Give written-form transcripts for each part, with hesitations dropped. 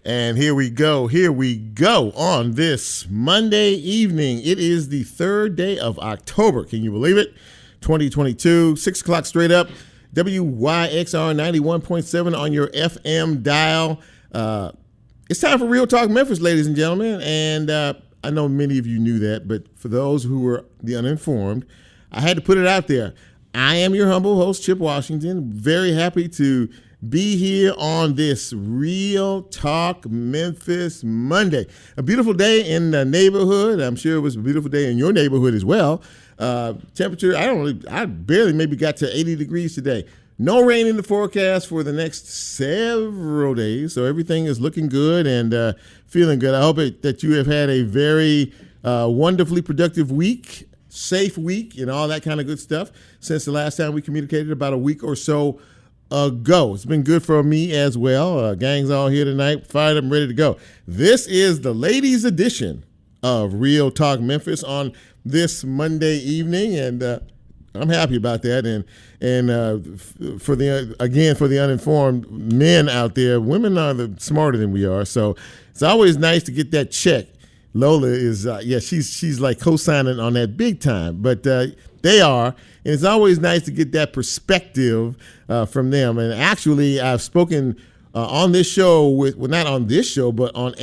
And here we go on this Monday evening. It is the third day of October. Can you believe it? 2022, 6 o'clock straight up. WYXR 91.7 on your FM dial. It's time for Real Talk Memphis, ladies and gentlemen. And I know many of you knew that, but for those who were the uninformed, I had to put it out there. I am your humble host, Chip Washington. Very happy to be here on this Real Talk Memphis Monday. A beautiful day in the neighborhood. I'm sure it was a beautiful day in your neighborhood as well. Temperature, I barely maybe got to 80 degrees today. No rain in the forecast for the next several days, so everything is looking good and feeling good. I hope that you have had a very wonderfully productive week, safe week, and all that kind of good stuff since the last time we communicated about a week or so ago. It's been good for me as well. Gang's all here tonight, fired up and ready to go. This is the ladies' edition of Real Talk Memphis on this Monday evening, and I'm happy about that. And for the uninformed men out there, women are smarter than we are, so it's always nice to get that check. Lola is, she's like co-signing on that big time, but they are, and it's always nice to get that perspective from them. And actually, I've spoken on this show not on this show, but on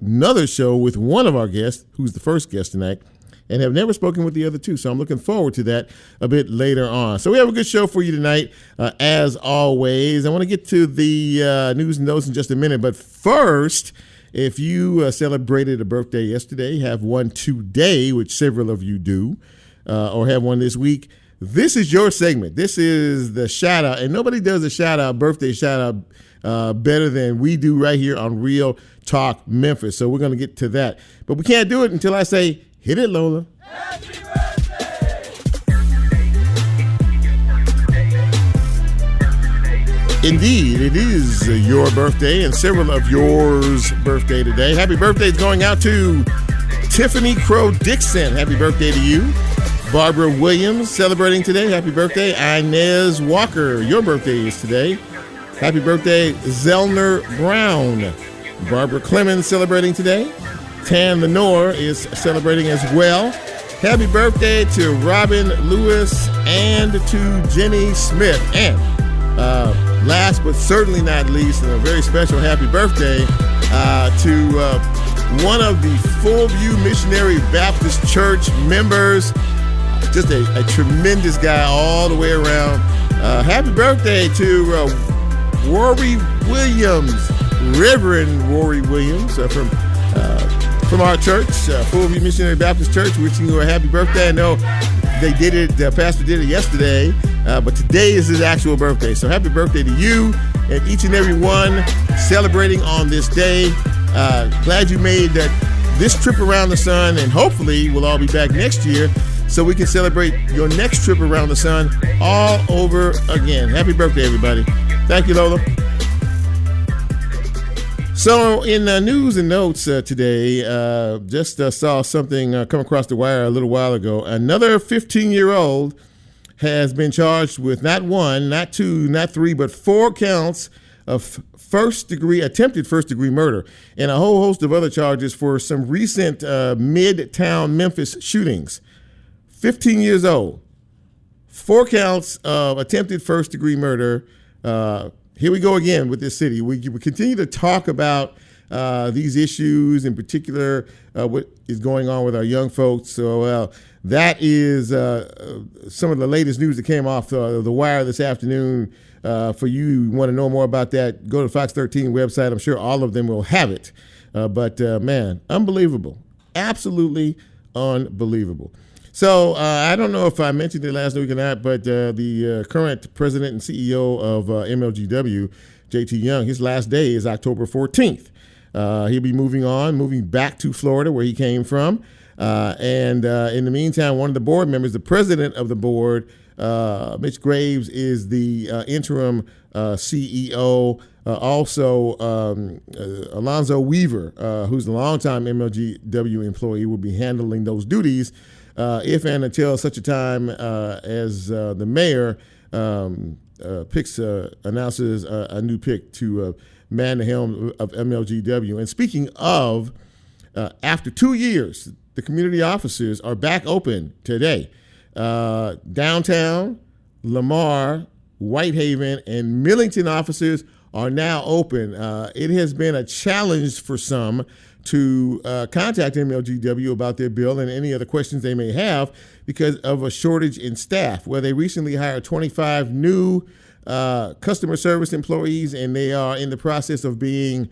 another show with one of our guests, who's the first guest tonight, and have never spoken with the other two. So I'm looking forward to that a bit later on. So we have a good show for you tonight, as always. I want to get to the news and notes in just a minute, but first, if you celebrated a birthday yesterday, have one today, which several of you do, or have one this week, this is your segment. This is the shout out, and nobody does a shout out, birthday shout out, better than we do right here on Real Talk Memphis. So we're going to get to that, but we can't do it until I say, hit it, Lola. Happy birthday! Indeed, it is your birthday and several of yours birthday today. Happy birthday is going out to Tiffany Crow Dixon. Happy birthday to you. Barbara Williams celebrating today. Happy birthday. Inez Walker, your birthday is today. Happy birthday, Zellner Brown. Barbara Clemens celebrating today. Tan Lenore is celebrating as well. Happy birthday to Robin Lewis and to Jenny Smith. And last but certainly not least, and a very special happy birthday to one of the Fullview Missionary Baptist Church members. Just a tremendous guy all the way around. Happy birthday to Rory Williams, Reverend Rory Williams from our church, Fullview Missionary Baptist Church, wishing you a happy birthday. I know they did it, Pastor did it yesterday, but today is his actual birthday. So happy birthday to you and each and every one celebrating on this day. Glad you made this trip around the sun, and hopefully we'll all be back next year so we can celebrate your next trip around the sun all over again. Happy birthday, everybody. Thank you, Lola. So in news and notes today, just saw something come across the wire a little while ago. Another 15-year-old has been charged with not one, not two, not three, but 4 counts of attempted first-degree murder and a whole host of other charges for some recent Midtown Memphis shootings. 15 years old, 4 counts of attempted first-degree murder. Here we go again with this city. We continue to talk about these issues, in particular what is going on with our young folks. So that is some of the latest news that came off the wire this afternoon. For you want to know more about that, go to the Fox 13 website. I'm sure all of them will have it. But man, unbelievable. Absolutely unbelievable. So I don't know if I mentioned it last week or not, but the current president and CEO of MLGW, JT Young, his last day is October 14th. He'll be moving back to Florida where he came from. And in the meantime, one of the board members, the president of the board, Mitch Graves, is the interim CEO. Also, Alonzo Weaver, who's a longtime MLGW employee, will be handling those duties if and until such a time as the mayor announces a new pick to man the helm of MLGW. And speaking of, after 2 years, the community offices are back open today. Downtown, Lamar, Whitehaven, and Millington offices are now open. It has been a challenge for some to contact MLGW about their bill and any other questions they may have because of a shortage in staff, where they recently hired 25 new customer service employees, and they are in the process of being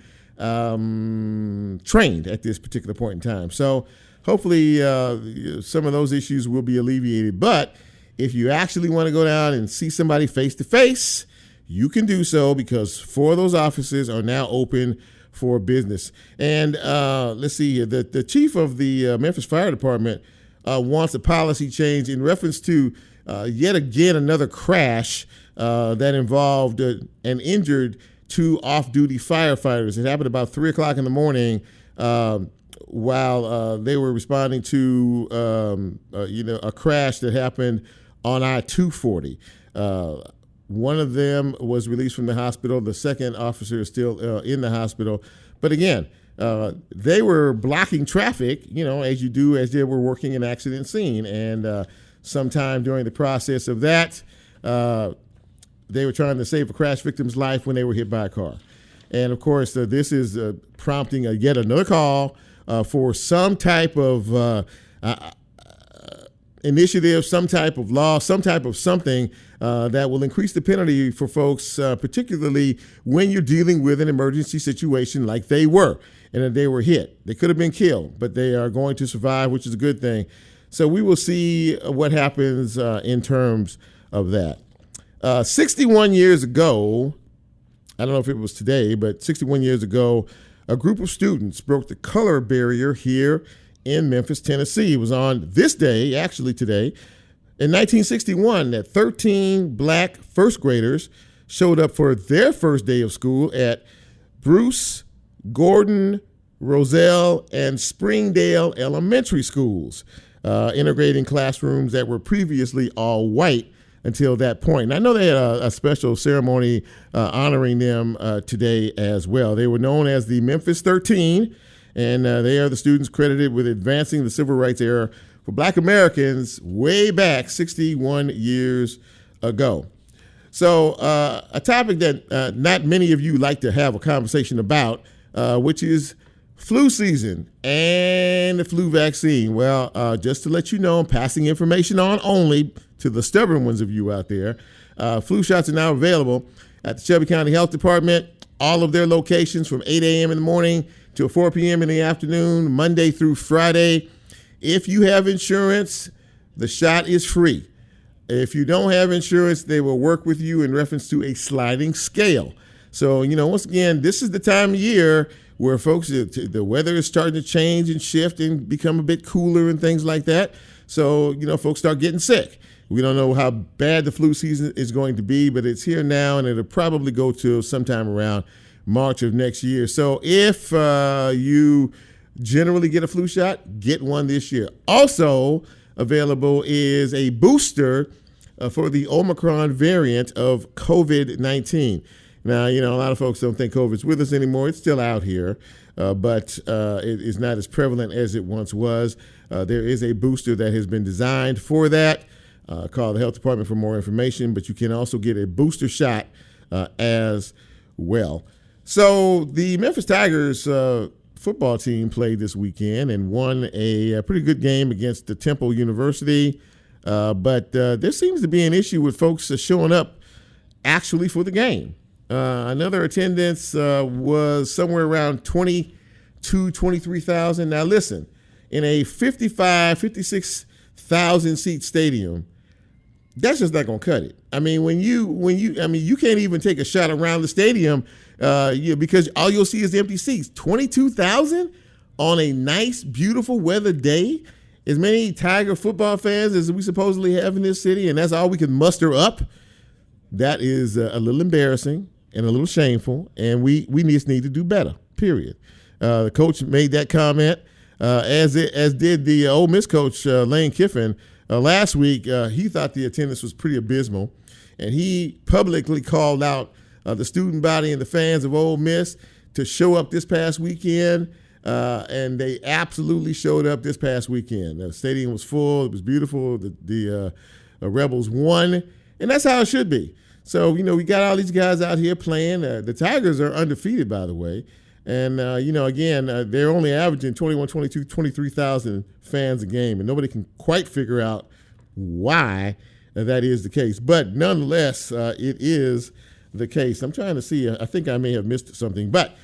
trained at this particular point in time. So hopefully some of those issues will be alleviated. But if you actually want to go down and see somebody face to face, you can do so, because 4 of those offices are now open for business. And let's see here. The chief of the Memphis Fire Department wants a policy change in reference to yet again another crash that involved and injured 2 off-duty firefighters. It happened about 3 o'clock in the morning while they were responding to a crash that happened on I-240. One of them was released from the hospital. The second officer is still in the hospital. But again, they were blocking traffic, as you do as they were working an accident scene. And sometime during the process of that, they were trying to save a crash victim's life when they were hit by a car. And, of course, this is prompting yet another call for some type of initiative, some type of law, some type of something that will increase the penalty for folks, particularly when you're dealing with an emergency situation like they were, and that they were hit. They could have been killed, but they are going to survive, which is a good thing. So we will see what happens in terms of that. 61 years ago, I don't know if it was today, but 61 years ago, a group of students broke the color barrier here in Memphis, Tennessee. It was on this day, actually today, in 1961, that 13 black first graders showed up for their first day of school at Bruce, Gordon, Roselle, and Springdale elementary schools, integrating classrooms that were previously all white until that point. And I know they had a special ceremony honoring them today as well. They were known as the Memphis 13, and they are the students credited with advancing the civil rights era for black Americans way back 61 years ago. So a topic that not many of you like to have a conversation about, which is flu season and the flu vaccine. Well, just to let you know, I'm passing information on only to the stubborn ones of you out there. Flu shots are now available at the Shelby County Health Department, all of their locations from 8 a.m. in the morning till 4 p.m. in the afternoon, Monday through Friday. If you have insurance, the shot is free. If you don't have insurance, they will work with you in reference to a sliding scale. So, once again, this is the time of year where folks, the weather is starting to change and shift and become a bit cooler and things like that. So, folks start getting sick. We don't know how bad the flu season is going to be, but it's here now, and it'll probably go till sometime around March of next year. So if you generally get a flu shot, get one this year. Also available is a booster for the Omicron variant of COVID-19. Now, a lot of folks don't think COVID's with us anymore. It's still out here, but it is not as prevalent as it once was. There is a booster that has been designed for that. Call the health department for more information, but you can also get a booster shot as well. So the Memphis Tigers football team played this weekend and won a pretty good game against the Temple University. But there seems to be an issue with folks showing up actually for the game. Another attendance was somewhere around 23,000. Now listen, in a 56,000 seat stadium, that's just not going to cut it. I mean, you can't even take a shot around the stadium because all you'll see is empty seats. 22,000 on a nice, beautiful weather day. As many Tiger football fans as we supposedly have in this city, and that's all we can muster up. That is a little embarrassing and a little shameful, and we just need to do better, period. The coach made that comment, as did the Ole Miss coach, Lane Kiffin. Last week, he thought the attendance was pretty abysmal, and he publicly called out the student body and the fans of Ole Miss to show up this past weekend, and they absolutely showed up this past weekend. The stadium was full. It was beautiful. The Rebels won, and that's how it should be. So, we got all these guys out here playing. The Tigers are undefeated, by the way. And, again, they're only averaging 21, 22, 23,000 fans a game, and nobody can quite figure out why that is the case. But nonetheless, it is the case. I'm trying to see. I think I may have missed something. But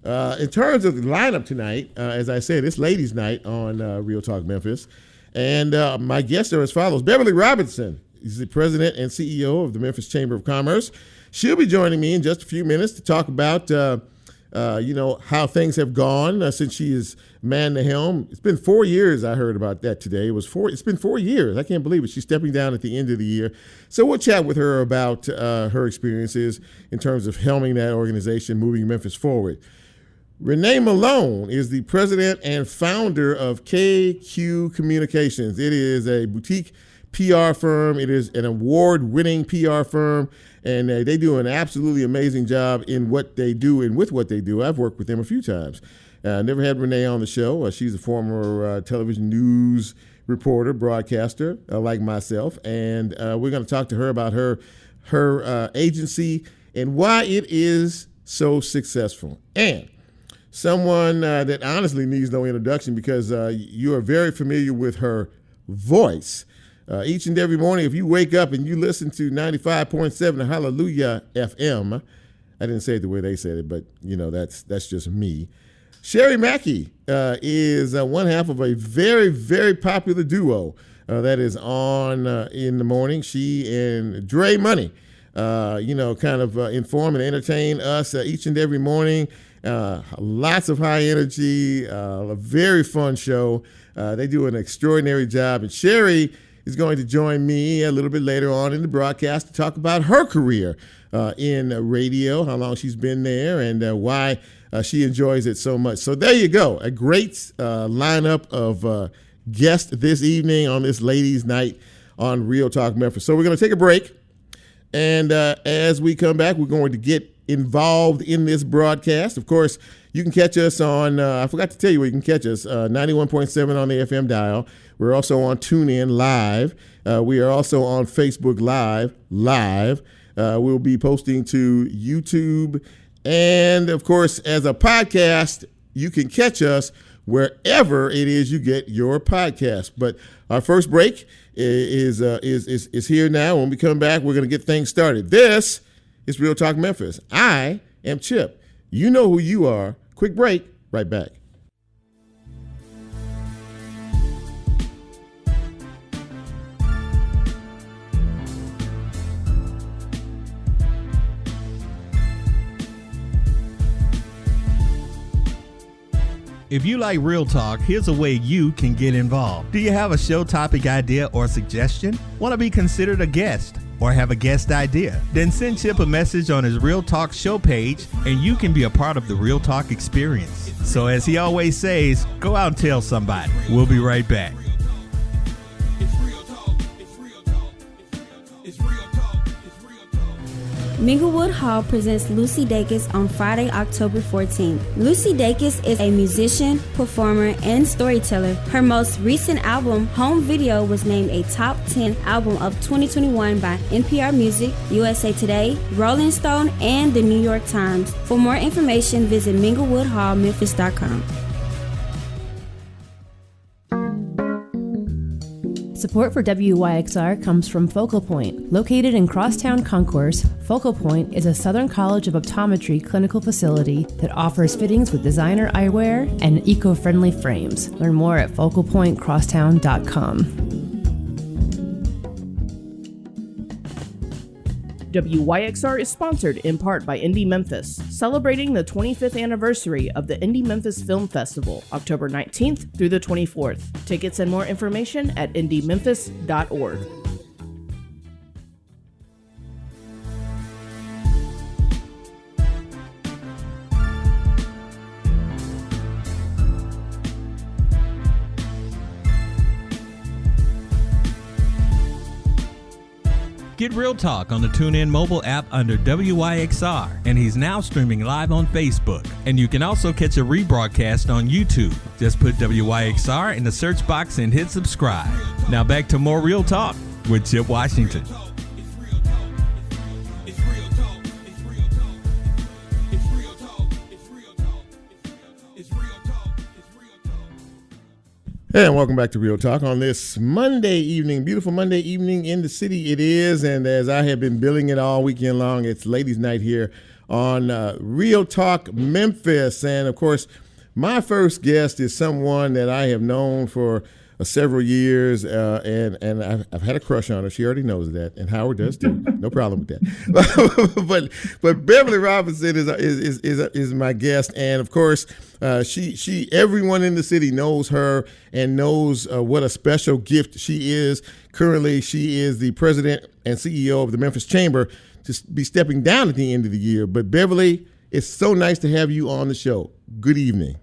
in terms of the lineup tonight, as I said, it's ladies' night on Real Talk Memphis. And my guests are as follows. Beverly Robertson is the president and CEO of the Memphis Chamber of Commerce. She'll be joining me in just a few minutes to talk about how things have gone since she has manned the helm. It's been 4 years. I heard about that today. It's been 4 years. I can't believe it. She's stepping down at the end of the year. So we'll chat with her about her experiences in terms of helming that organization, moving Memphis forward. Renee Malone is the president and founder of KQ Communications. It is a boutique PR firm. It is an award-winning PR firm, and they do an absolutely amazing job in what they do and with what they do. I've worked with them a few times. Never had Renee on the show. She's a former television news reporter, broadcaster, like myself, and we're going to talk to her about her agency and why it is so successful. And someone that honestly needs no introduction because you are very familiar with her voice. Each and every morning, if you wake up and you listen to 95.7 Hallelujah FM, I didn't say it the way they said it, but that's just me. Sherry Mackey is one half of a very, very popular duo that is on in the morning. She and Dre Money, inform and entertain us each and every morning. Lots of high energy, a very fun show. They do an extraordinary job. And Sherry is going to join me a little bit later on in the broadcast to talk about her career in radio, how long she's been there, and why she enjoys it so much. So there you go, a great lineup of guests this evening on this ladies' night on Real Talk Memphis. So we're going to take a break, and as we come back, we're going to get involved in this broadcast. Of course, you can catch us on, I forgot to tell you where you can catch us, 91.7 on the FM dial. We're also on TuneIn Live. We are also on Facebook Live. We'll be posting to YouTube. And, of course, as a podcast, you can catch us wherever it is you get your podcast. But our first break is here now. When we come back, we're going to get things started. This is Real Talk Memphis. I am Chip. You know who you are. Quick break, right back. If you like Real Talk, here's a way you can get involved. Do you have a show topic idea or suggestion? Want to be considered a guest or have a guest idea? Then send Chip a message on his Real Talk show page and you can be a part of the Real Talk experience. So as he always says, go out and tell somebody. We'll be right back. Minglewood Hall presents Lucy Dacus on Friday, October 14th. Lucy Dacus is a musician, performer, and storyteller. Her most recent album, Home Video, was named a top 10 album of 2021 by NPR Music, USA Today, Rolling Stone, and the New York Times. For more information, visit minglewoodhallmemphis.com. Support for WYXR comes from Focal Point. Located in Crosstown Concourse, Focal Point is a Southern College of Optometry clinical facility that offers fittings with designer eyewear and eco-friendly frames. Learn more at focalpointcrosstown.com. WYXR is sponsored in part by Indie Memphis, celebrating the 25th anniversary of the Indie Memphis Film Festival, October 19th through the 24th. Tickets and more information at indiememphis.org. Get Real Talk on the TuneIn mobile app under WYXR, and he's now streaming live on Facebook. And you can also catch a rebroadcast on YouTube. Just put WYXR in the search box and hit subscribe. Now back to more Real Talk with Chip Washington. And welcome back to Real Talk on this Monday evening, beautiful Monday evening in the city it is. And as I have been billing it all weekend long, it's ladies' night here on Real Talk Memphis. And of course, my first guest is someone that I have known for several years, and I've had a crush on her. She already knows that, and Howard does too. No problem with that. but Beverly Robertson is my guest, and of course, she everyone in the city knows her and knows what a special gift she is. Currently, she is the president and CEO of the Memphis Chamber, to be stepping down at the end of the year. But Beverly, it's so nice to have you on the show. Good evening.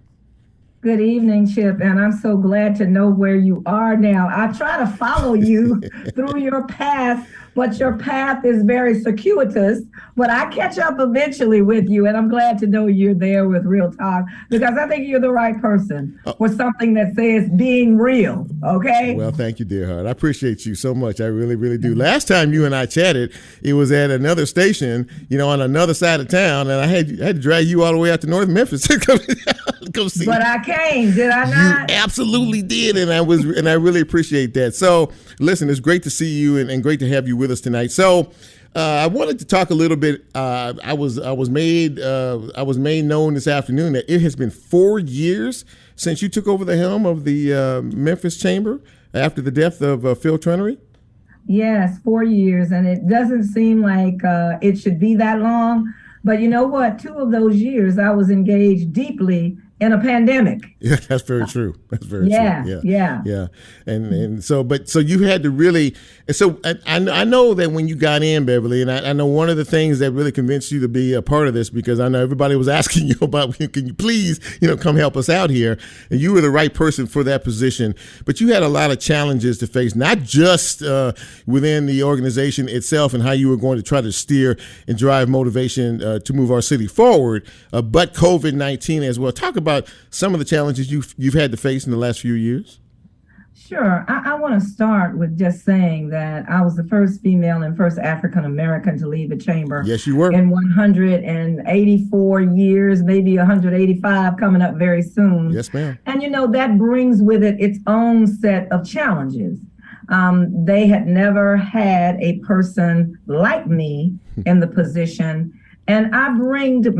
Good evening, Chip, and I'm so glad to know where you are now. I try to follow you through your path, but your path is very circuitous. But I catch up eventually with you, and I'm glad to know you're there with Real Talk, because I think you're the right person for something that says being real, okay? Well, thank you, dear heart. I appreciate you so much. I really, really do. Last time you and I chatted, it was at another station, on another side of town, and I had to drag you all the way out to North Memphis to come see. But I came, did I not? You absolutely did, and I really appreciate that. So, listen, it's great to see you and great to have you with us tonight. So, I wanted to talk a little bit. I was made known this afternoon that it has been 4 years since you took over the helm of the Memphis Chamber after the death of Phil Trenery. Yes, 4 years, and it doesn't seem like it should be that long. But you know what? 2 of those years, I was engaged deeply in a pandemic. Yeah, that's very true. That's very true. Yeah. And so you had to really. And so I know that when you got in, Beverly, and I know one of the things that really convinced you to be a part of this, because I know everybody was asking you about, can you please, come help us out here? And you were the right person for that position. But you had a lot of challenges to face, not just within the organization itself and how you were going to try to steer and drive motivation to move our city forward, but COVID-19 as well. Talk about some of the challenges you've had to face in the last few years. Sure. I want to start with just saying that I was the first female and first African American to leave the chamber. Yes, you were. In 184 years, maybe 185 coming up very soon. Yes, ma'am. And that brings with it its own set of challenges. They had never had a person like me in the position. And I bring to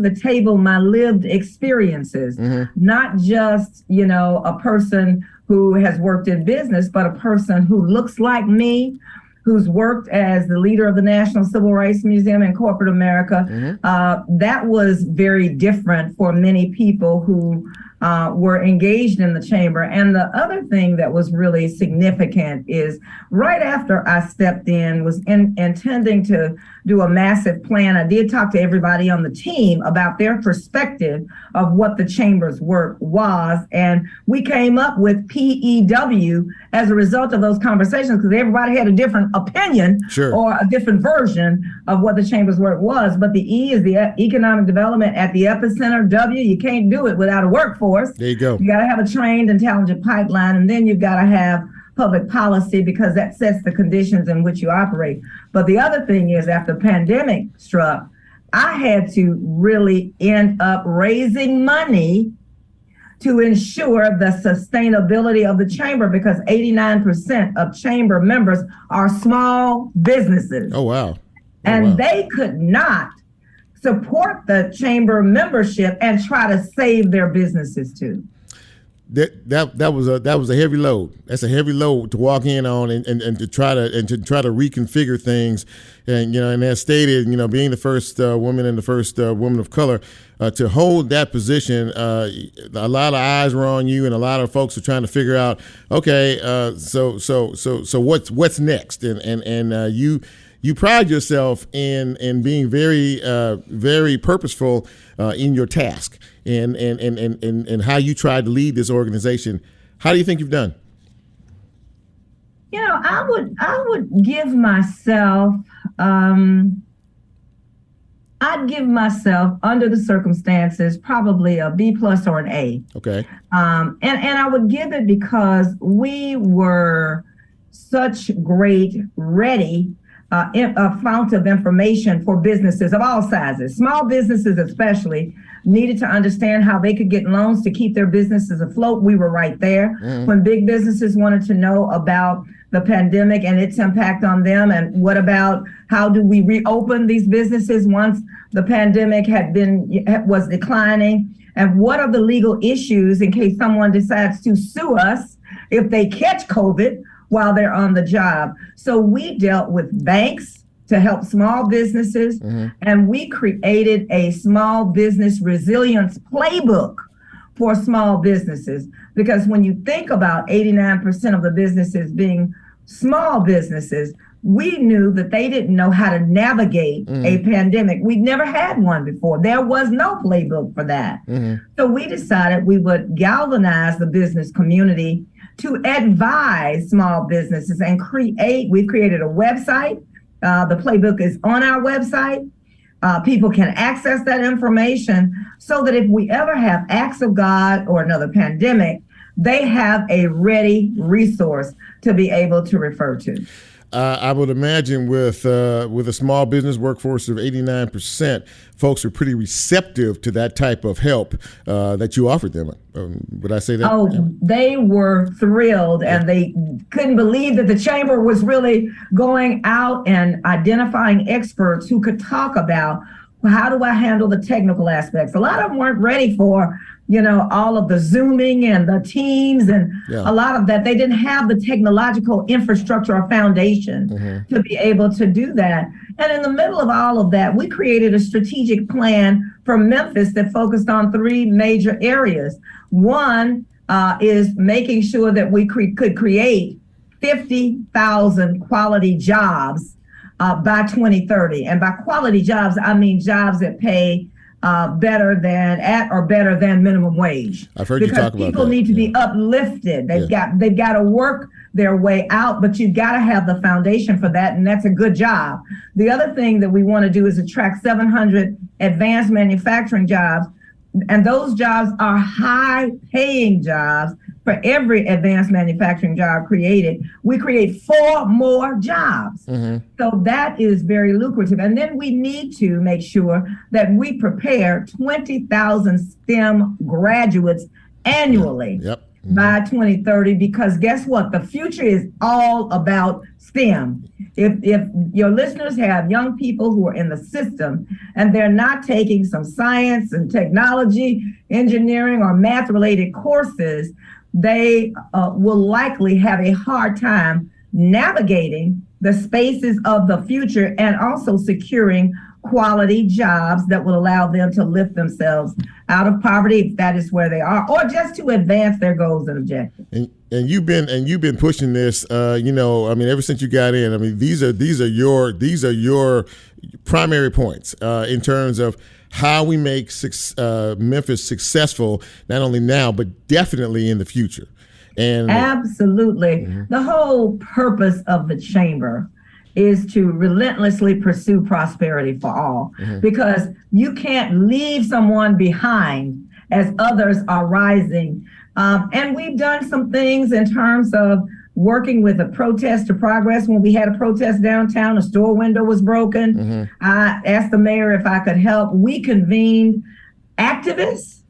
the table my lived experiences, not just, a person who has worked in business, but a person who looks like me, who's worked as the leader of the National Civil Rights Museum in corporate America. That was very different for many people who were engaged in the chamber. And the other thing that was really significant is right after I stepped in, was intending to do a massive plan. I did talk to everybody on the team about their perspective of what the chamber's work was. And we came up with PEW as a result of those conversations, because everybody had a different opinion or a different version of what the chamber's work was. But the E is the economic development at the epicenter. W, you can't do it without a workforce. There you go. You got to have a trained and talented pipeline, and then you've got to have public policy, because that sets the conditions in which you operate. But the other thing is, after the pandemic struck, I had to really end up raising money to ensure the sustainability of the chamber, because 89% of chamber members are small businesses. Oh, wow. And they could not support the chamber membership and try to save their businesses too. That was a heavy load. That's a heavy load to walk in on and to try to reconfigure things. And and as stated, being the first woman and the first woman of color to hold that position, a lot of eyes were on you, and a lot of folks are trying to figure out, okay, so what's next? And you pride yourself in being very very purposeful in your task and how you tried to lead this organization. How do you think you've done? I would give myself, I'd give myself, under the circumstances, probably a B plus or an A. Okay. And I would give it because we were such great, ready a fount of information for businesses of all sizes. Small businesses especially needed to understand how they could get loans to keep their businesses afloat. We were right there. When big businesses wanted to know about the pandemic and its impact on them, and what about how do we reopen these businesses once the pandemic was declining, and what are the legal issues in case someone decides to sue us if they catch COVID while they're on the job. So we dealt with banks to help small businesses, and we created a small business resilience playbook for small businesses. Because when you think about 89% of the businesses being small businesses, we knew that they didn't know how to navigate a pandemic. We'd never had one before. There was no playbook for that. So we decided we would galvanize the business community to advise small businesses and we've created a website. The playbook is on our website. People can access that information so that if we ever have acts of God or another pandemic, they have a ready resource to be able to refer to. I would imagine with a small business workforce of 89%, folks are pretty receptive to that type of help that you offered them. Would I say that? Oh, they were thrilled, and they couldn't believe that the chamber was really going out and identifying experts who could talk about, well, how do I handle the technical aspects? A lot of them weren't ready for all of the Zooming and the Teams and a lot of that. They didn't have the technological infrastructure or foundation to be able to do that. And in the middle of all of that, we created a strategic plan for Memphis that focused on 3 major areas. One is making sure that we could create 50,000 quality jobs by 2030. And by quality jobs, I mean jobs that pay better than minimum wage. I've heard you talk about that. Because people need to be uplifted. They've got to work their way out, but you've got to have the foundation for that, and that's a good job. The other thing that we want to do is attract 700 advanced manufacturing jobs, and those jobs are high-paying jobs. For every advanced manufacturing job created, we create 4 more jobs. So that is very lucrative. And then we need to make sure that we prepare 20,000 STEM graduates annually by 2030, because guess what? The future is all about STEM. If your listeners have young people who are in the system and they're not taking some science and technology, engineering, or math-related courses, they will likely have a hard time navigating the spaces of the future and also securing quality jobs that will allow them to lift themselves out of poverty, if that is where they are, or just to advance their goals and objectives. And you've been pushing this, ever since you got in. I mean, these are your primary points in terms of how we make Memphis successful, not only now, but definitely in the future. And absolutely. The whole purpose of the chamber is to relentlessly pursue prosperity for all, because you can't leave someone behind as others are rising. And we've done some things in terms of working with a protest to progress. When we had a protest downtown, a store window was broken. I asked the mayor if I could help. We convened activists,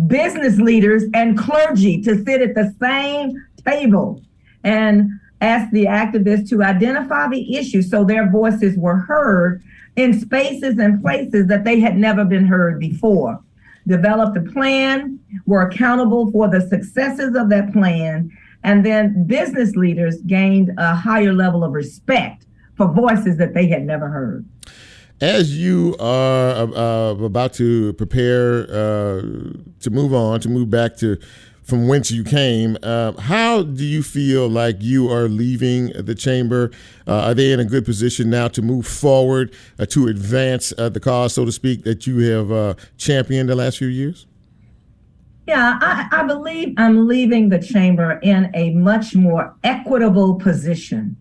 business leaders, and clergy to sit at the same table and asked the activists to identify the issue so their voices were heard in spaces and places that they had never been heard before. Developed a plan, were accountable for the successes of that plan, and then business leaders gained a higher level of respect for voices that they had never heard. As you are about to prepare to move back from whence you came, how do you feel like you are leaving the chamber? Are they in a good position now to move forward, to advance the cause, so to speak, that you have championed the last few years? Yeah, I believe I'm leaving the chamber in a much more equitable position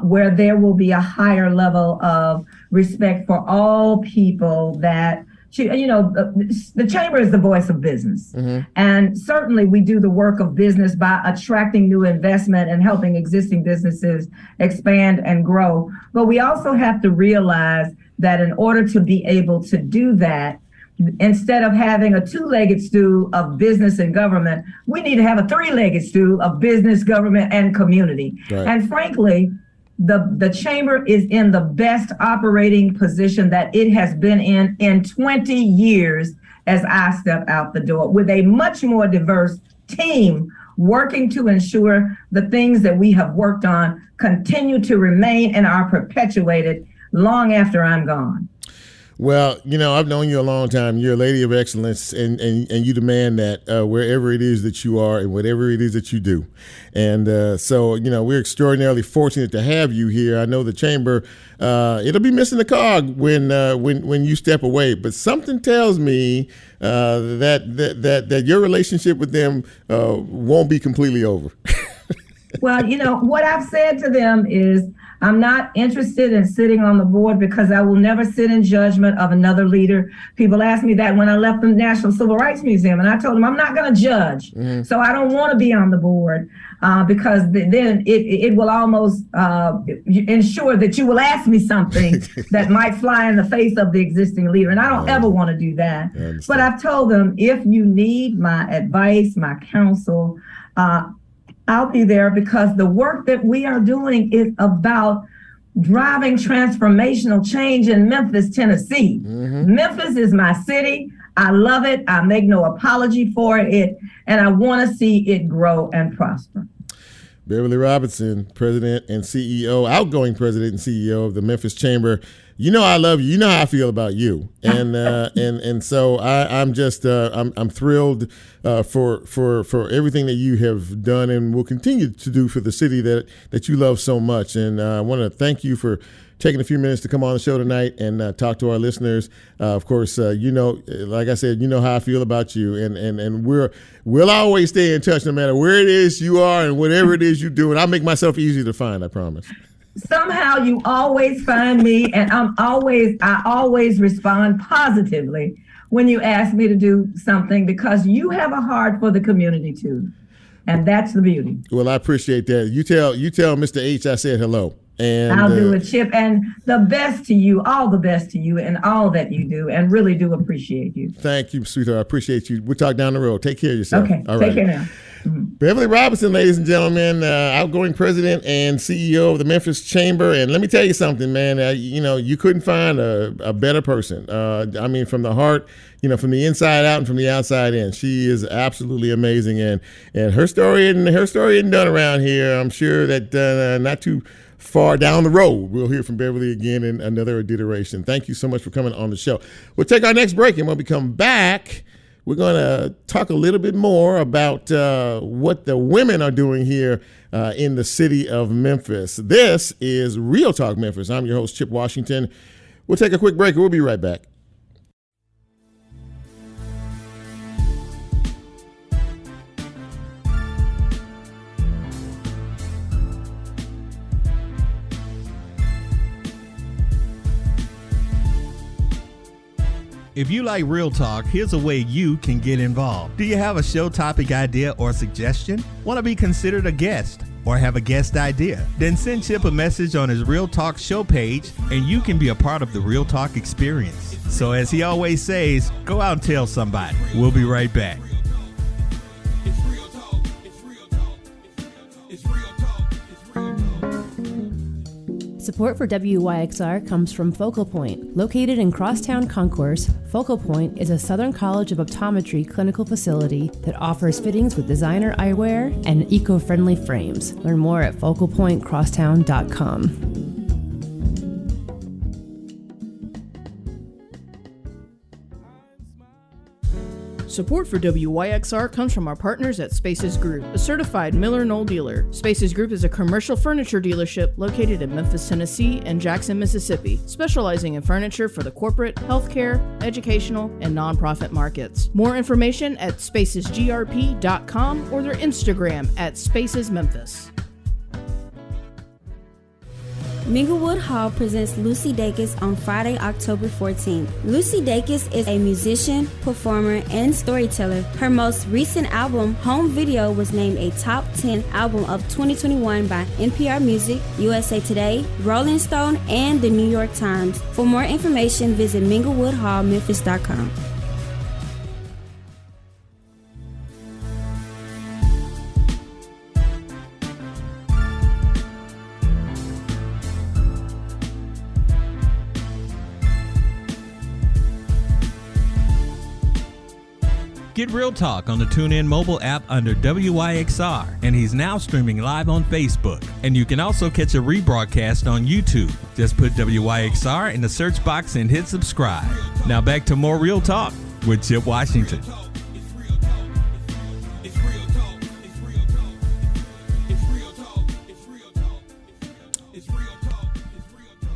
where there will be a higher level of respect for all people that, the chamber is the voice of business. And certainly we do the work of business by attracting new investment and helping existing businesses expand and grow. But we also have to realize that in order to be able to do that, instead of having a two-legged stool of business and government, we need to have a three-legged stool of business, government, and community. Right. And frankly, the chamber is in the best operating position that it has been in 20 years as I step out the door, with a much more diverse team working to ensure the things that we have worked on continue to remain and are perpetuated long after I'm gone. Well, I've known you a long time. You're a lady of excellence, and you demand that wherever it is that you are and whatever it is that you do. And so, we're extraordinarily fortunate to have you here. I know the chamber, it'll be missing the cog when you step away. But something tells me that your relationship with them won't be completely over. Well, what I've said to them is, I'm not interested in sitting on the board because I will never sit in judgment of another leader. People asked me that when I left the National Civil Rights Museum, and I told them I'm not going to judge. So I don't want to be on the board because then it will almost ensure that you will ask me something that might fly in the face of the existing leader. And I don't ever want to do that. But I've told them, if you need my advice, my counsel, I'll be there, because the work that we are doing is about driving transformational change in Memphis, Tennessee. Memphis is my city. I love it. I make no apology for it. And I want to see it grow and prosper. Beverly Robertson, President and CEO, outgoing President and CEO of the Memphis Chamber. I love you. You know how I feel about you, and so I'm just I'm thrilled for everything that you have done and will continue to do for the city that you love so much. And I want to thank you for taking a few minutes to come on the show tonight and talk to our listeners. Of course, like I said, you know how I feel about you, and we'll always stay in touch no matter where it is you are and whatever it is you do. And I'll make myself easy to find, I promise. Somehow you always find me, and I always respond positively when you ask me to do something, because you have a heart for the community too. And that's the beauty. Well, I appreciate that. You tell Mr. H I said hello. And I'll do it, Chip. And the best to you, all the best to you and all that you do, and really do appreciate you. Thank you, sweetheart. I appreciate you. We'll talk down the road. Take care of yourself. Okay, all take care now. Beverly Robertson, ladies and gentlemen, outgoing president and CEO of the Memphis Chamber. And let me tell you something, man, you couldn't find a better person. From the heart, from the inside out and from the outside in. She is absolutely amazing. And her story isn't done around here. I'm sure that not too far down the road, we'll hear from Beverly again in another iteration. Thank you so much for coming on the show. We'll take our next break, and when we come back, we're going to talk a little bit more about what the women are doing here in the city of Memphis. This is Real Talk Memphis. I'm your host, Chip Washington. We'll take a quick break, and we'll be right back. If you like Real Talk, here's a way you can get involved. Do you have a show topic idea or suggestion? Want to be considered a guest or have a guest idea? Then send Chip a message on his Real Talk show page, and you can be a part of the Real Talk experience. So as he always says, go out and tell somebody. We'll be right back. Support for WYXR comes from Focal Point. Located in Crosstown Concourse, Focal Point is a Southern College of Optometry clinical facility that offers fittings with designer eyewear and eco-friendly frames. Learn more at focalpointcrosstown.com. Support for WYXR comes from our partners at Spaces Group, a certified Miller Knoll dealer. Spaces Group is a commercial furniture dealership located in Memphis, Tennessee and Jackson, Mississippi, specializing in furniture for the corporate, healthcare, educational, and nonprofit markets. More information at spacesgrp.com or their Instagram at spacesmemphis. Minglewood Hall presents Lucy Dacus on Friday, October 14th. Lucy Dacus is a musician, performer, and storyteller. Her most recent album, Home Video, was named a top 10 album of 2021 by NPR Music, USA Today, Rolling Stone, and the New York Times. For more information, visit minglewoodhallmemphis.com. Get Real Talk on the TuneIn mobile app under WYXR, and he's now streaming live on Facebook. And you can also catch a rebroadcast on YouTube. Just put WYXR in the search box and hit subscribe. Now back to more Real Talk with Chip Washington.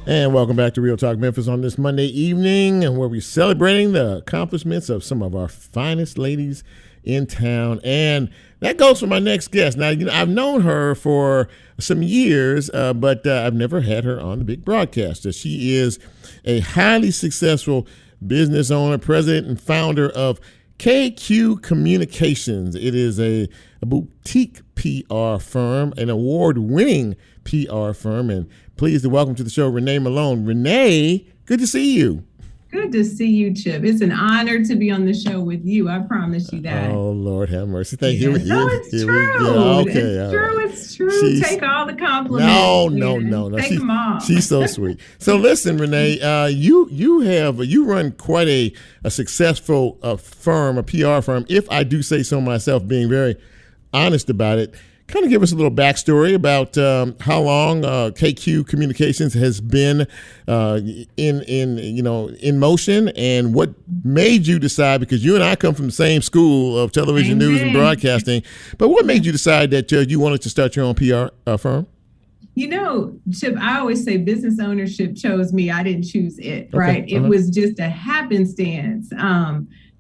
And welcome back to Real Talk Memphis on this Monday evening, and where we're celebrating the accomplishments of some of our finest ladies in town. And that goes for my next guest. Now, I've known her for some years, but I've never had her on the big broadcaster. She is a highly successful business owner, president, and founder of KQ Communications. It is a boutique PR firm, an award-winning PR firm, and pleased to welcome to the show Renee Malone. Renee, good to see you. Good to see you, Chip. It's an honor to be on the show with you. I promise you that. Oh, Lord have mercy. Thank you. No, it's true. Okay, it's true. Take all the compliments. No. Take them all. She's so sweet. So listen, Renee, you run quite a successful firm, a PR firm, if I do say so myself, being very honest about it. Kind of give us a little backstory about how long KQ Communications has been in motion, and what made you decide, because you and I come from the same school of television news and broadcasting, but what made you decide that you wanted to start your own PR firm? Chip, I always say business ownership chose me. I didn't choose it, right? It was just a happenstance.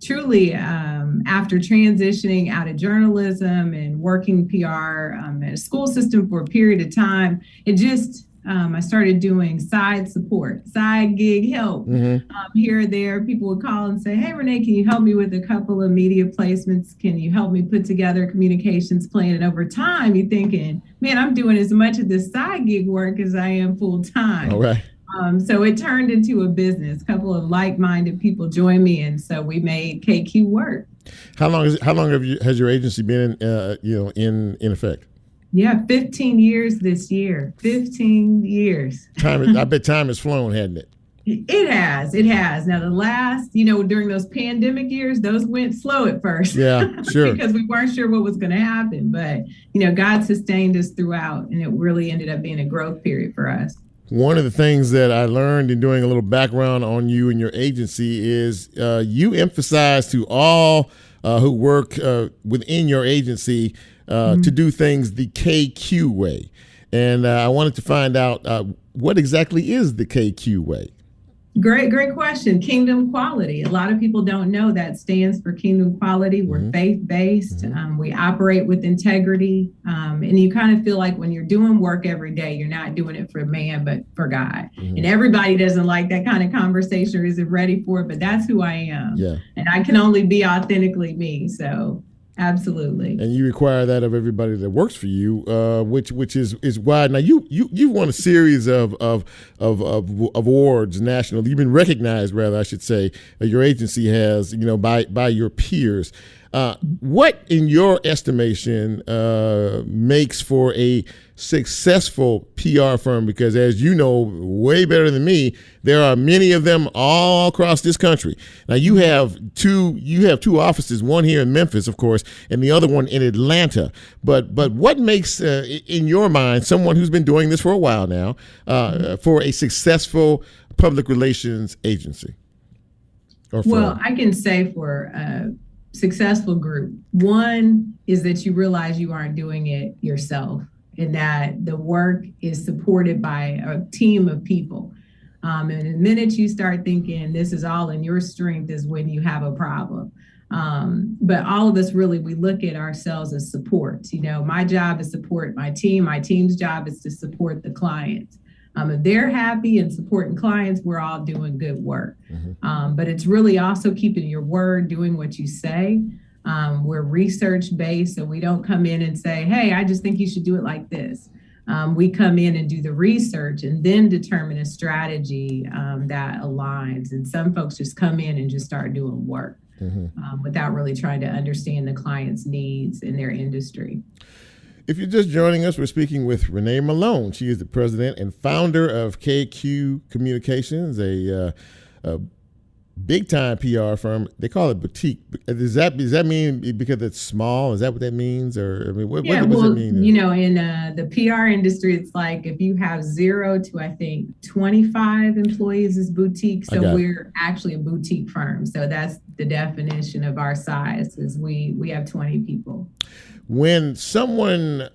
Truly, after transitioning out of journalism and working PR at a school system for a period of time, I started doing side gig help here or there. People would call and say, "Hey, Renee, can you help me with a couple of media placements? Can you help me put together a communications plan?" And over time, you're thinking, man, I'm doing as much of this side gig work as I am full time. All right. So it turned into a business. A couple of like-minded people joined me, and so we made KQ work. How long has your agency been in effect? Yeah, 15 years this year. 15 years. I bet time has flown, hasn't it? It has. Now the last, during those pandemic years, those went slow at first. Yeah, sure. Because we weren't sure what was going to happen, but God sustained us throughout, and it really ended up being a growth period for us. One of the things that I learned in doing a little background on you and your agency is you emphasize to all who work within your agency to do things the KQ way. And I wanted to find out what exactly is the KQ way? Great question. Kingdom Quality. A lot of people don't know that stands for Kingdom Quality. We're faith-based. We operate with integrity. And you kind of feel like when you're doing work every day, you're not doing it for man, but for God. And everybody doesn't like that kind of conversation or isn't ready for it, but that's who I am. Yeah. And I can only be authentically me. So absolutely. And you require that of everybody that works for you, which is why now you've won a series of awards nationally. You've been recognized, rather, I should say. Your agency has, by your peers. What, in your estimation, makes for a successful PR firm? Because as you know way better than me, there are many of them all across this country. Now you have two offices, one here in Memphis, of course, and the other one in Atlanta. But what makes, in your mind, someone who's been doing this for a while now, for a successful public relations agency? Well, I can say for successful group. One is that you realize you aren't doing it yourself and that the work is supported by a team of people. And the minute you start thinking this is all in your strength is when you have a problem. But all of us really, we look at ourselves as supports. You know, my job is support my team. My team's job is to support the clients. If they're happy and supporting clients, we're all doing good work. But it's really also keeping your word, doing what you say. We're research based, so we don't come in and say, hey, I just think you should do it like this. We come in and do the research and then determine a strategy that aligns. And some folks just come in and just start doing work without really trying to understand the client's needs in their industry. If you're just joining us, we're speaking with Renee Malone. She is the president and founder of KQ Communications, a big-time PR firm. They call it boutique. Does that mean because it's small? Is that what that means? Or I mean, what does it mean? You know, in the PR industry, it's like if you have 0 to, I think, 25 employees is boutique. So we're actually a boutique firm. So that's the definition of our size is we have 20 people. When someone,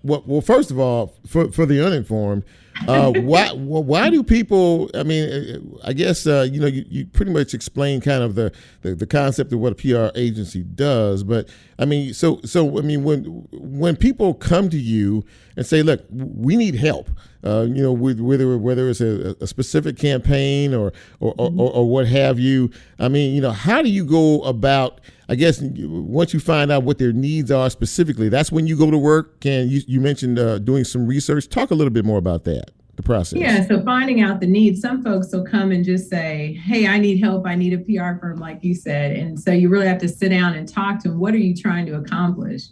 well, first of all, for the uninformed, why do people? I mean, I guess you pretty much explain kind of the concept of what a PR agency does. But I mean, so I mean, when people come to you and say, "Look, we need help," whether it's a specific campaign or what have you. I mean, how do you go about? I guess once you find out what their needs are specifically, that's when you go to work. And you mentioned doing some research. Talk a little bit more about that, the process. Yeah, so finding out the needs. Some folks will come and just say, hey, I need help. I need a PR firm, like you said. And so you really have to sit down and talk to them. What are you trying to accomplish?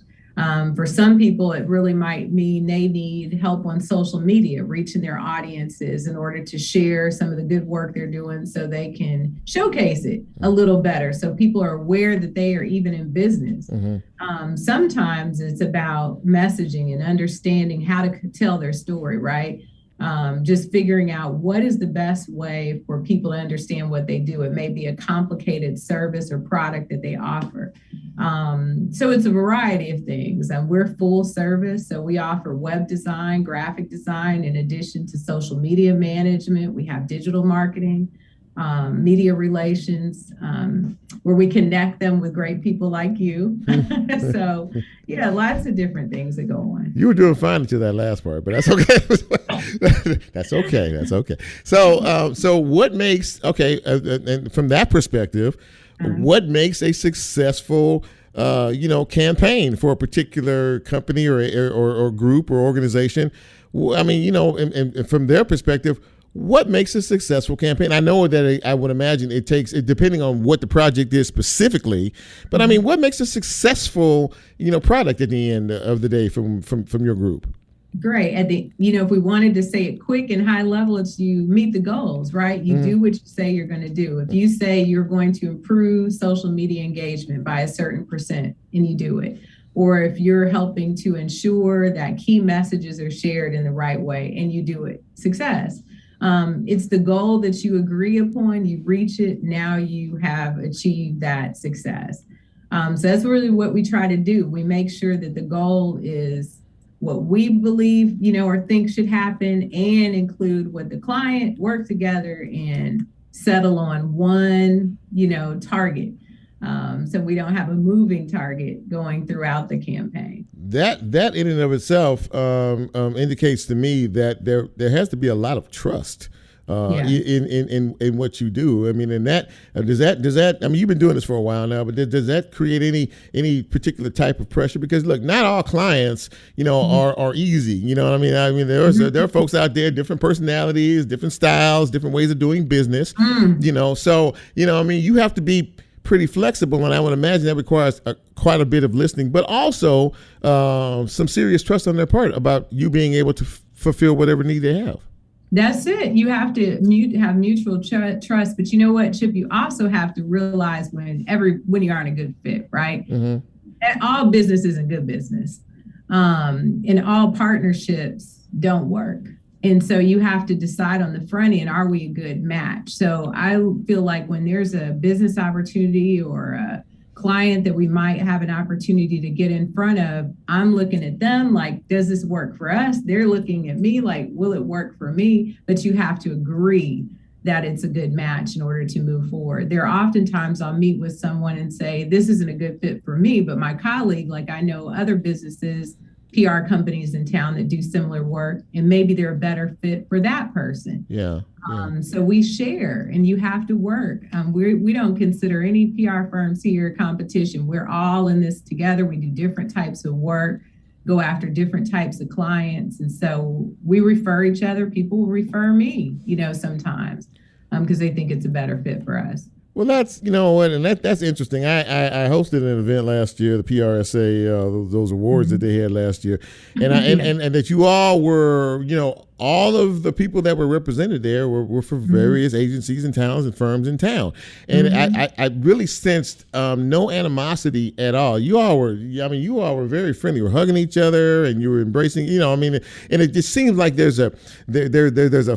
For some people, it really might mean they need help on social media, reaching their audiences in order to share some of the good work they're doing so they can showcase it a little better so people are aware that they are even in business. Sometimes it's about messaging and understanding how to tell their story, right? Just figuring out what is the best way for people to understand what they do. It may be a complicated service or product that they offer. So it's a variety of things. We're full service, so we offer web design, graphic design, in addition to social media management. We have digital marketing, media relations, where we connect them with great people like you. So, yeah, lots of different things that go on. You were doing fine until that last part, but that's okay. That's okay. That's okay. So what makes, and from that perspective, what makes a successful, campaign for a particular company or group or organization? I mean, and from their perspective, what makes a successful campaign? I know that I would imagine it takes, depending on what the project is specifically, but I mean, what makes a successful, product at the end of the day from your group? Great. If we wanted to say it quick and high level, it's you meet the goals, right? You do what you say you're going to do. If you say you're going to improve social media engagement by a certain percent and you do it, or if you're helping to ensure that key messages are shared in the right way and you do it, success. It's the goal that you agree upon, you reach it, now you have achieved that success. So that's really what we try to do. We make sure that the goal is what we believe, or think should happen and include what the client work together and settle on one, target. So we don't have a moving target going throughout the campaign. That in and of itself indicates to me that there has to be a lot of trust in what you do. I mean, and that does that. I mean, you've been doing this for a while now, but does that create any particular type of pressure? Because look, not all clients, are easy. You know what I mean? I mean, there are folks out there, different personalities, different styles, different ways of doing business. So I mean, you have to be pretty flexible, and I would imagine that requires quite a bit of listening, but also some serious trust on their part about you being able to fulfill whatever need they have. That's it. You have to have mutual trust, but you know what, Chip? You also have to realize when you aren't a good fit, right? All business isn't good business, and all partnerships don't work. And so you have to decide on the front end, are we a good match? So I feel like when there's a business opportunity or a client that we might have an opportunity to get in front of, I'm looking at them like, does this work for us? They're looking at me like, will it work for me? But you have to agree that it's a good match in order to move forward. There are oftentimes I'll meet with someone and say, this isn't a good fit for me, but my colleague, like I know other businesses, PR companies in town that do similar work, and maybe they're a better fit for that person. Yeah. So we share, and you have to work. We don't consider any PR firms here competition. We're all in this together. We do different types of work, go after different types of clients. And so we refer each other. People will refer me, sometimes because they think it's a better fit for us. Well, that's, that's interesting. I hosted an event last year, the PRSA, those awards that they had last year. And and that you all were, all of the people that were represented there were for various agencies and towns and firms in town. And I really sensed no animosity at all. You all were very friendly. You were hugging each other and you were embracing, and it just seems like there's a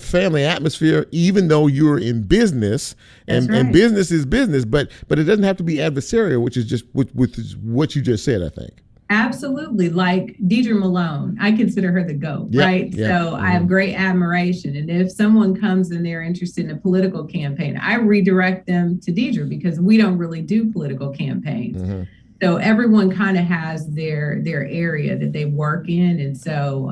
family atmosphere, even though you're in business. And business is business, but it doesn't have to be adversarial, which is just what you just said, I think. Absolutely. Like Deidre Malone, I consider her the GOAT, right? So I have great admiration. And if someone comes and they're interested in a political campaign, I redirect them to Deidre because we don't really do political campaigns. So everyone kind of has their area that they work in. And so,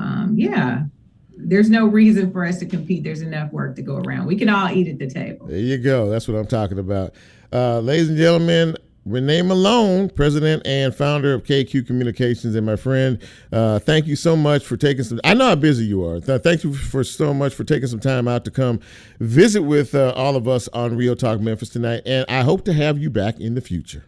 there's no reason for us to compete. There's enough work to go around. We can all eat at the table. There you go. That's what I'm talking about. Ladies and gentlemen, Renee Malone, president and founder of KQ Communications, and my friend, thank you so much for taking some. I know how busy you are. Thank you for so much for taking some time out to come visit with all of us on Real Talk Memphis tonight, and I hope to have you back in the future.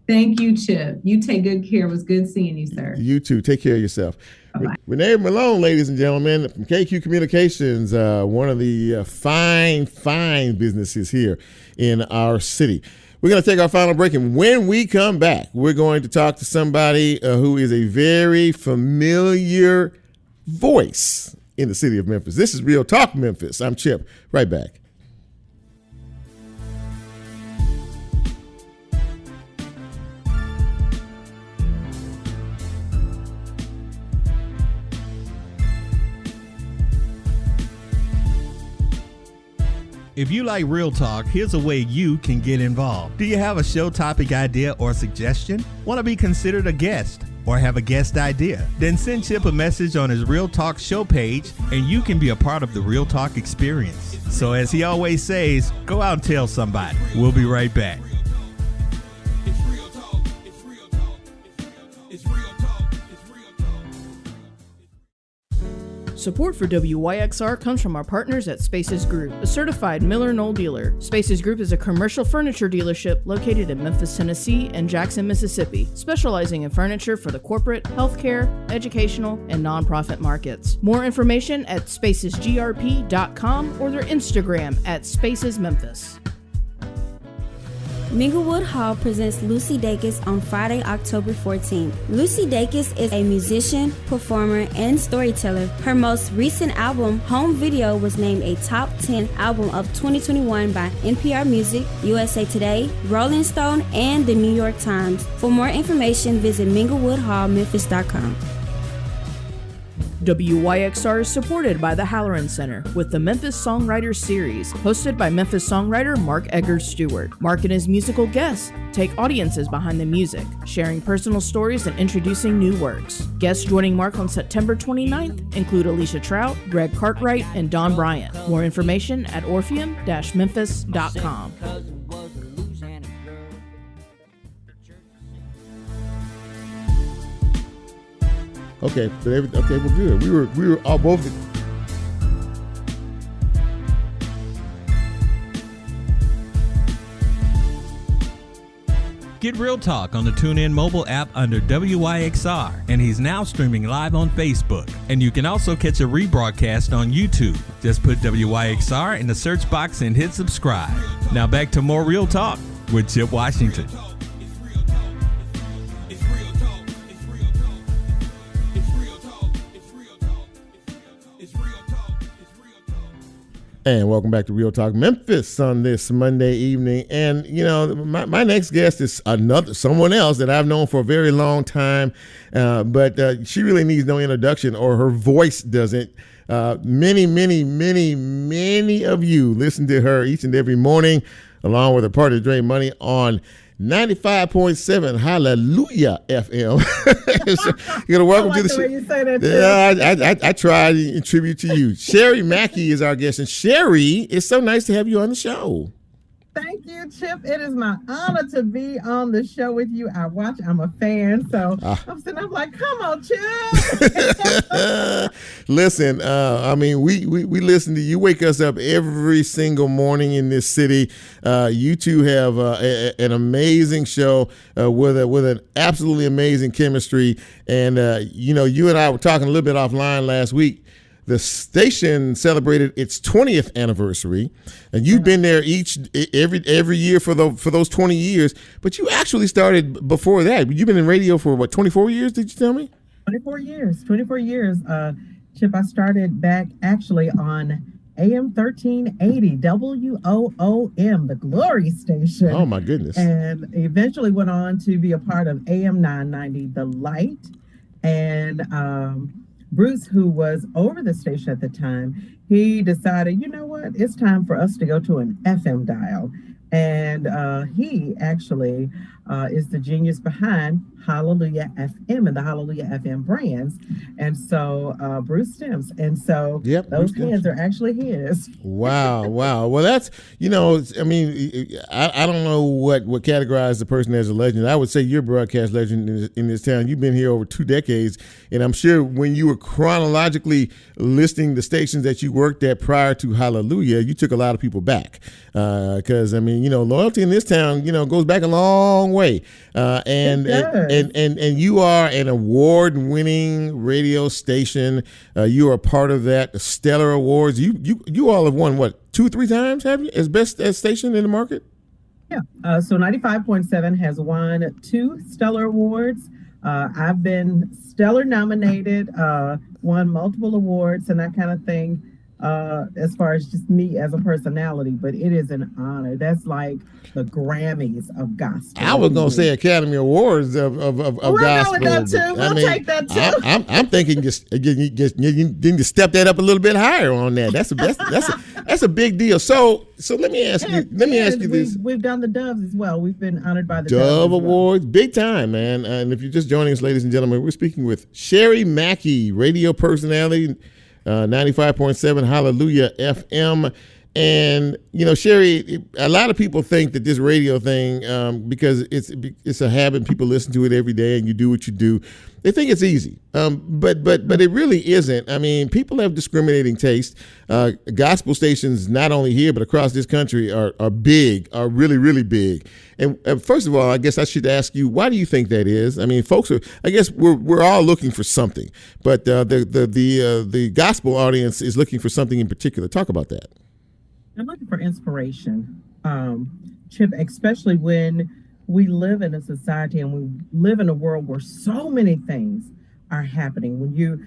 Thank you, Chip. You take good care. It was good seeing you, sir. You too. Take care of yourself. Bye-bye. Renee Malone, ladies and gentlemen, from KQ Communications, one of the fine businesses here in our city. We're going to take our final break, and when we come back, we're going to talk to somebody who is a very familiar voice in the city of Memphis. This is Real Talk Memphis. I'm Chip. Right back. If you like Real Talk, here's a way you can get involved. Do you have a show topic idea or suggestion? Want to be considered a guest or have a guest idea? Then send Chip a message on his Real Talk show page and you can be a part of the Real Talk experience. So as he always says, go out and tell somebody. We'll be right back. Support for WYXR comes from our partners at Spaces Group, a certified Miller Knoll dealer. Spaces Group is a commercial furniture dealership located in Memphis, Tennessee and Jackson, Mississippi, specializing in furniture for the corporate, healthcare, educational, and nonprofit markets. More information at spacesgrp.com or their Instagram at spacesmemphis. Minglewood Hall presents Lucy Dacus on Friday, October 14th. Lucy Dacus is a musician, performer, and storyteller. Her most recent album, Home Video, was named a top 10 album of 2021 by NPR Music, USA Today, Rolling Stone, and the New York Times. For more information, visit minglewoodhallmemphis.com. WYXR is supported by the Halloran Center with the Memphis Songwriters Series, hosted by Memphis songwriter Mark Eggers Stewart. Mark and his musical guests take audiences behind the music, sharing personal stories and introducing new works. Guests joining Mark on September 29th include Alicia Trout, Greg Cartwright, and Don Bryant. More information at orpheum-memphis.com. Okay, we're good. We were all both. Get Real Talk on the TuneIn mobile app under WYXR, and he's now streaming live on Facebook. And you can also catch a rebroadcast on YouTube. Just put WYXR in the search box and hit subscribe. Now back to more Real Talk with Chip Washington. And welcome back to Real Talk Memphis on this Monday evening. And, my next guest is someone else that I've known for a very long time, but she really needs no introduction, or her voice doesn't. Many of you listen to her each and every morning, along with her partner, Dre Money, on 95.7 Hallelujah FM. So, welcome to the show. You say that I try to tribute to you. Sherry Mackey is our guest, and Sherry, it's so nice to have you on the show. Thank you, Chip. It is my honor to be on the show with you. I'm a fan, so I'm like, come on, Chip. Listen, we listen to you. Wake us up every single morning in this city. You two have an amazing show with an absolutely amazing chemistry. And, you and I were talking a little bit offline last week. The station celebrated its 20th anniversary, and you've been there every year for those 20 years. But you actually started before that. You've been in radio for 24 years? Did you tell me? 24 years. 24 years. Chip, I started back actually on AM 1380 WOOM, the Glory Station. Oh my goodness! And eventually went on to be a part of AM 990, The Light, and Bruce, who was over the station at the time, he decided, you know what, it's time for us to go to an FM dial. And he actually is the genius behind Hallelujah FM and the Hallelujah FM brands. And so Bruce Stimms. And so those hands are actually his. Wow. Well, that's, I don't know what categorizes the person as a legend. I would say you're a broadcast legend in this town. You've been here over 2 decades. And I'm sure when you were chronologically listing the stations that you worked at prior to Hallelujah, you took a lot of people back. Because, loyalty in this town, goes back a long way. And you are an award-winning radio station. You are a part of that, the Stellar Awards. You all have won, 2-3 times, have you, as best as station in the market? Yeah. So 95.7 has won 2 Stellar Awards. I've been Stellar nominated, won multiple awards and that kind of thing. As far as just me as a personality, but it is an honor. That's like the Grammys of gospel. I was gonna say Academy Awards of gospel. That too. We'll take that too. I'm thinking just you need to step that up a little bit higher on that. That's a big deal. So let me ask you this. We've done the Doves as well. We've been honored by the Dove Awards, big time, man. And if you're just joining us, ladies and gentlemen, we're speaking with Sherry Mackey, radio personality. 95.7 Hallelujah FM. And, Sherry, a lot of people think that this radio thing, because it's a habit, people listen to it every day and you do what you do, they think it's easy. But it really isn't. I mean, people have discriminating taste. Gospel stations, not only here, but across this country are big, are really, really big. And first of all, I guess I should ask you, why do you think that is? I mean, I guess we're all looking for something, but the gospel audience is looking for something in particular. Talk about that. I'm looking for inspiration, Chip, especially when we live in a society and we live in a world where so many things are happening. When you're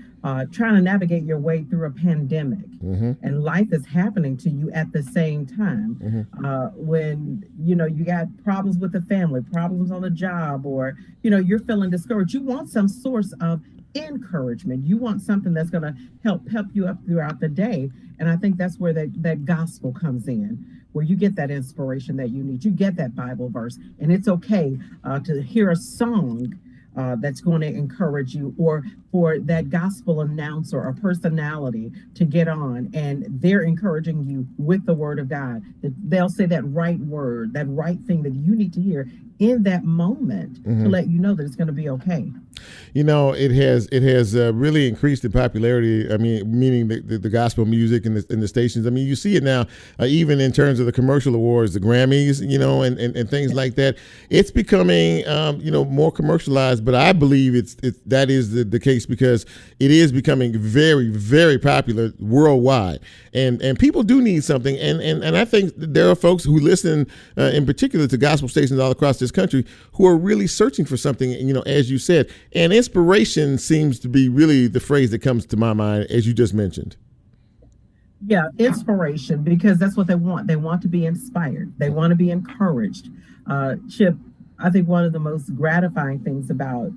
trying to navigate your way through a pandemic and life is happening to you at the same time, when, you got problems with the family, problems on the job, or, you're feeling discouraged, you want some source of encouragement. You want something that's going to help you up throughout the day. And I think that's where that gospel comes in, where you get that inspiration that you need. You get that Bible verse, and it's okay to hear a song that's going to encourage you, or for that gospel announcer or personality to get on and they're encouraging you with the word of God. That they'll say that right word, that right thing that you need to hear in that moment to let you know that it's going to be okay. It has really increased in popularity. I mean, meaning the gospel music and the stations. I mean, you see it now, even in terms of the commercial awards, the Grammys, and things like that. It's becoming, more commercialized. But I believe that is the case because it is becoming very, very popular worldwide, and people do need something. And I think there are folks who listen, in particular, to gospel stations all across this country, who are really searching for something. As you said. And inspiration seems to be really the phrase that comes to my mind, as you just mentioned. Yeah, inspiration, because that's what they want. They want to be inspired. They want to be encouraged. Chip, I think one of the most gratifying things about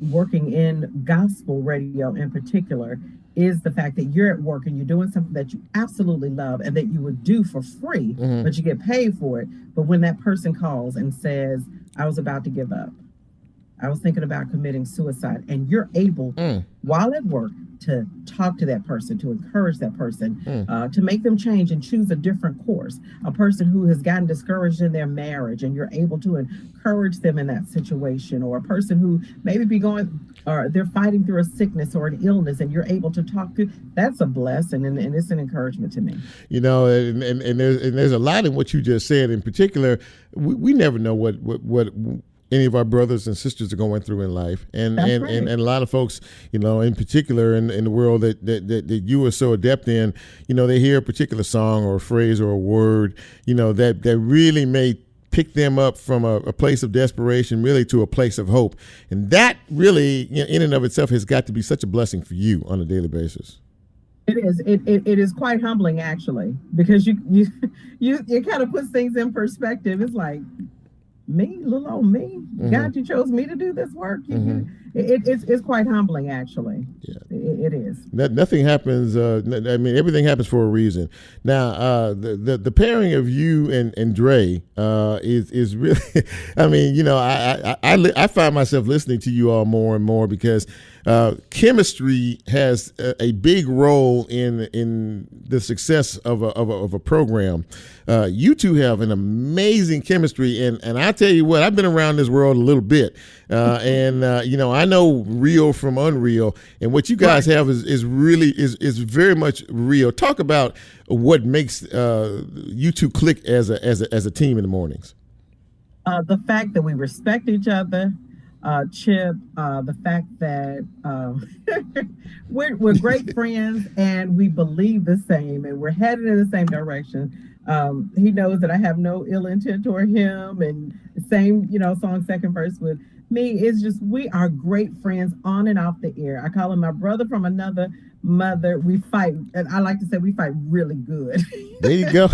working in gospel radio in particular is the fact that you're at work and you're doing something that you absolutely love and that you would do for free, but you get paid for it. But when that person calls and says, I was about to give up, I was thinking about committing suicide, and you're able, while at work, to talk to that person, to encourage that person, to make them change and choose a different course. A person who has gotten discouraged in their marriage, and you're able to encourage them in that situation, or a person who maybe or they're fighting through a sickness or an illness, and you're able to talk to, that's a blessing, and it's an encouragement to me. You know, and there's a lot in what you just said. In particular, we never know what any of our brothers and sisters are going through in life, and a lot of folks, you know, in particular in the world that you are so adept in, you know, they hear a particular song or a phrase or a word, you know, that really may pick them up from a place of desperation really to a place of hope, and that really, you know, in and of itself has got to be such a blessing for you on a daily basis. It is. It is quite humbling, actually, because you kind of puts things in perspective. It's like, me, little old me, God, you chose me to do this work. It's quite humbling, actually. Yeah, it is. Nothing happens. I mean, everything happens for a reason. Now, the pairing of you and Dre is really. I mean, you know, I find myself listening to you all more and more because chemistry has a big role in the success of a program. You two have an amazing chemistry, and I tell you what, I've been around this world a little bit, and you know, I know real from unreal, and what you guys have is really very much real. Talk about what makes you two click as a team in the mornings. The fact that we respect each other. Chip, the fact that we're great friends and we believe the same and we're headed in the same direction. He knows that I have no ill intent toward him, and same, you know, song second verse with me. It's just, we are great friends on and off the air. I call him my brother from another mother. We fight, and I like to say we fight really good. There you go.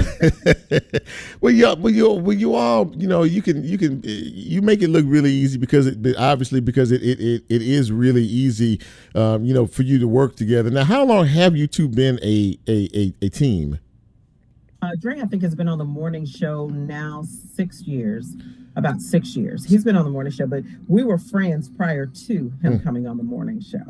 Well, you all, you know, you make it look really easy because it is really easy, you know, for you to work together. Now, how long have you two been a team? Dre, I think, has been on the morning show now 6 years. About 6 years. He's been on the morning show, but we were friends prior to him coming on the morning show.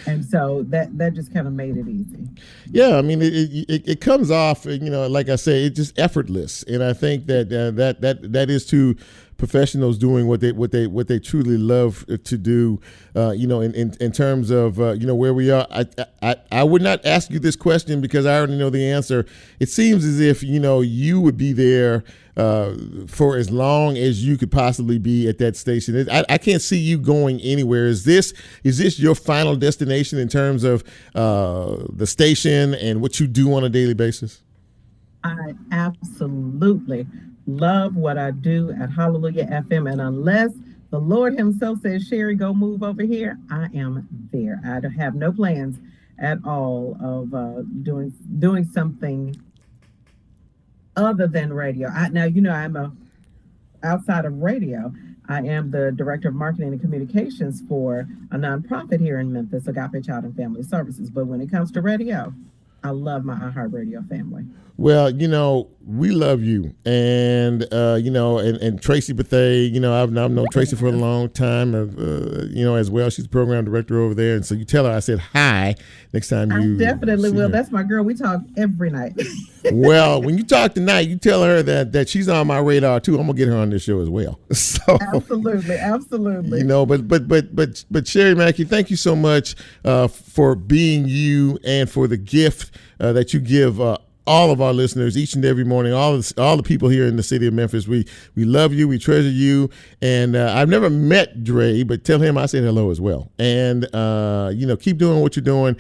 And so that just kind of made it easy. Yeah, I mean, it comes off, you know, like I say, it's just effortless. And I think that is to professionals doing what they truly love to do, you know, in terms of, you know, where we are. I would not ask you this question because I already know the answer. It seems as if, you know, you would be there for as long as you could possibly be at that station. I can't see you going anywhere. Is this your final destination in terms of the station and what you do on a daily basis? I absolutely love what I do at Hallelujah FM, and unless the Lord himself says, Sherry, go move over here, I am there. I have no plans at all of doing something other than radio. Now, you know, outside of radio, I am the director of marketing and communications for a nonprofit here in Memphis, Agape Child and Family Services. But when it comes to radio, I love my iHeartRadio family. Well, you know, we love you, and you know, and Tracy Bethay, you know, I've known Tracy for a long time, you know, as well. She's the program director over there, and so you tell her I said hi next time you. I definitely will. That's my girl. We talk every night. Well, when you talk tonight, you tell her that she's on my radar too. I'm gonna get her on this show as well. So absolutely. You know, but Sherry Mackey, thank you so much for being you and for the gift that you give all of our listeners each and every morning, all the people here in the city of Memphis. We love you, we treasure you, and I've never met Dre, but tell him I said hello as well. And you know, keep doing what you're doing,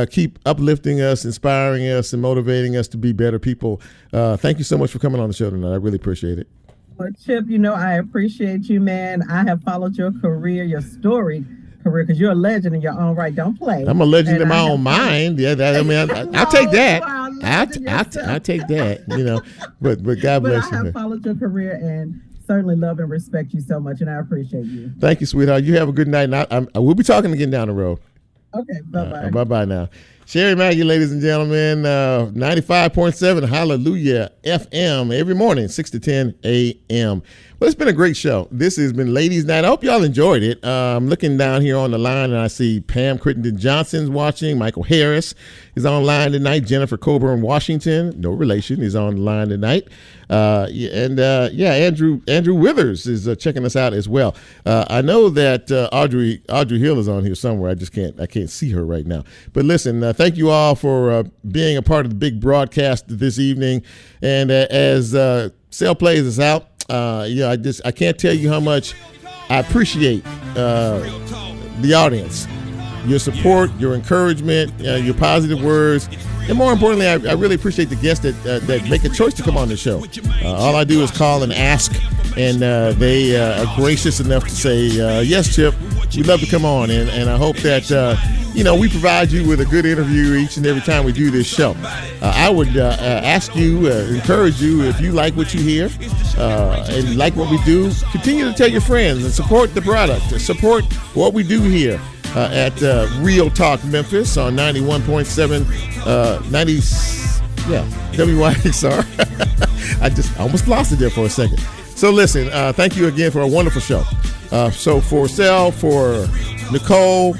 keep uplifting us, inspiring us, and motivating us to be better people. Thank you so much for coming on the show tonight. I really appreciate it. Well, Chip, you know, I appreciate you, man. I have followed your career, your storied career, because you're a legend in your own right. Don't play. I'm a legend in my own mind. Yeah, I mean, I'll take that. I take that, you know. But God bless you. I have followed your career and certainly love and respect you so much, and I appreciate you. Thank you, sweetheart. You have a good night. And I will be talking again down the road. Okay, bye-bye. Bye-bye now. Sherry Mackey, ladies and gentlemen, 95.7 Hallelujah FM every morning, 6 to 10 a.m. Well, it's been a great show. This has been Ladies Night. I hope y'all enjoyed it. I'm looking down here on the line, and I see Pam Crittenden Johnson's watching. Michael Harris is online tonight. Jennifer Coburn Washington, no relation, is on the line tonight. Andrew Withers is checking us out as well. I know that Audrey Hill is on here somewhere. I can't see her right now. But listen, thank you all for being a part of the big broadcast this evening. And as Cell plays us out, I can't tell you how much I appreciate the audience, your support, your encouragement, your positive words. And more importantly, I really appreciate the guests that make a choice to come on the show. All I do is call and ask, and they are gracious enough to say, yes, Chip, we'd love to come on. And I hope that, we provide you with a good interview each and every time we do this show. I would encourage you, if you like what you hear and like what we do, continue to tell your friends and support the product, support what we do here. At Real Talk Memphis on 91.7 WYXR. I almost lost it there for a second. So listen, thank you again for a wonderful show. So for Sel, for Nicole,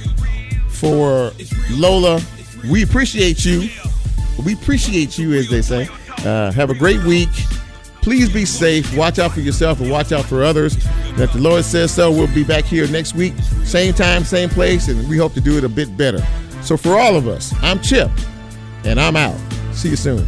for Lola, we appreciate you. We appreciate you, as they say. Have a great week. Please be safe. Watch out for yourself and watch out for others. And if the Lord says so, we'll be back here next week. Same time, same place, and we hope to do it a bit better. So for all of us, I'm Chip, and I'm out. See you soon.